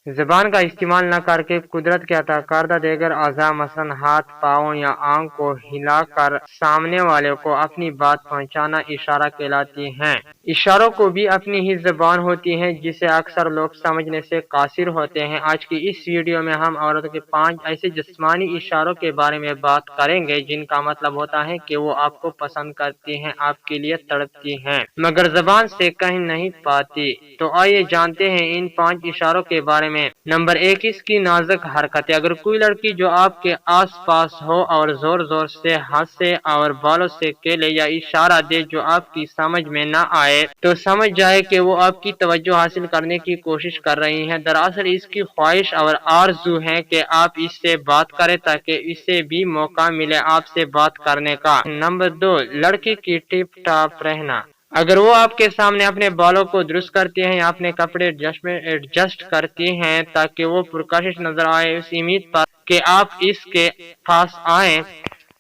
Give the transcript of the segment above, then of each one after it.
زبان کا استعمال نہ کر کے قدرت کے عطا کردہ دیگر اعضاء مثلا ہاتھ، پاؤں یا آنکھ کو ہلا کر سامنے والے کو اپنی بات پہنچانا اشارہ کہلاتی ہیں۔ اشاروں کو بھی اپنی ہی زبان ہوتی ہے جسے اکثر لوگ سمجھنے سے قاصر ہوتے ہیں۔ آج کی اس ویڈیو میں ہم عورتوں کے 5 ایسے جسمانی اشاروں کے بارے میں بات کریں گے جن کا مطلب ہوتا ہے کہ وہ آپ کو پسند کرتی ہیں، آپ کے لیے تڑپتی ہیں، مگر زبان سے کہہ نہیں پاتی۔ تو آئیے جانتے ہیں ان 5 اشاروں کے بارے میں۔ نمبر 1، اس کی نازک حرکتیں۔ اگر کوئی لڑکی جو آپ کے آس پاس ہو اور زور زور سے ہنسے اور بالوں سے کیلے یا اشارہ دے جو آپ کی سمجھ میں نہ آئے تو سمجھ جائے کہ وہ آپ کی توجہ حاصل کرنے کی کوشش کر رہی ہے۔ دراصل اس کی خواہش اور آرزو ہے کہ آپ اس سے بات کریں تاکہ اسے بھی موقع ملے آپ سے بات کرنے کا۔ نمبر 2، لڑکی کی ٹپ ٹاپ رہنا۔ اگر وہ آپ کے سامنے اپنے بالوں کو درست کرتی ہیں یا اپنے کپڑے ایڈجسٹ کرتی ہیں تاکہ وہ پرکشش نظر آئے اس امید پر کہ آپ اس کے پاس آئیں،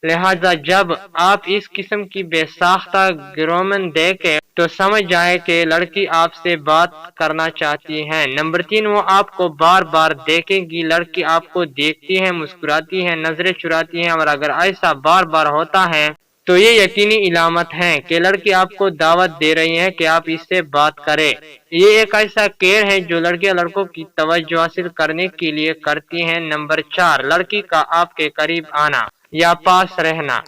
لہذا جب آپ اس قسم کی بے ساختہ گرومن دیکھیں تو سمجھ جائے کہ لڑکی آپ سے بات کرنا چاہتی ہے۔ نمبر 3، وہ آپ کو بار بار دیکھے گی۔ لڑکی آپ کو دیکھتی ہے، مسکراتی ہے، نظریں چراتی ہے اور اگر ایسا بار بار ہوتا ہے تو یہ یقینی علامت ہے کہ لڑکی آپ کو دعوت دے رہی ہے کہ آپ اس سے بات کریں۔ یہ ایک ایسا کھیل ہے جو لڑکیاں لڑکوں کی توجہ حاصل کرنے کے لیے کرتی ہیں۔ نمبر 4، لڑکی کا آپ کے قریب آنا یا پاس رہنا۔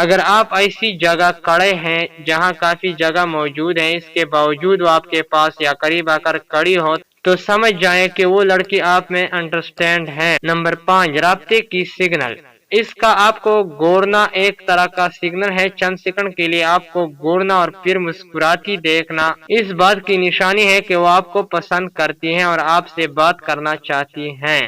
اگر آپ ایسی جگہ کھڑے ہیں جہاں کافی جگہ موجود ہے، اس کے باوجود وہ آپ کے پاس یا قریب آ کر کھڑی ہو تو سمجھ جائیں کہ وہ لڑکی آپ میں انٹرسٹیڈ ہے۔ نمبر 5، رابطے کی سگنل۔ اس کا آپ کو گھورنا ایک طرح کا سگنل ہے۔ چند سیکنڈ کے لیے آپ کو گھورنا اور پھر مسکراتی دیکھنا اس بات کی نشانی ہے کہ وہ آپ کو پسند کرتی ہیں اور آپ سے بات کرنا چاہتی ہیں۔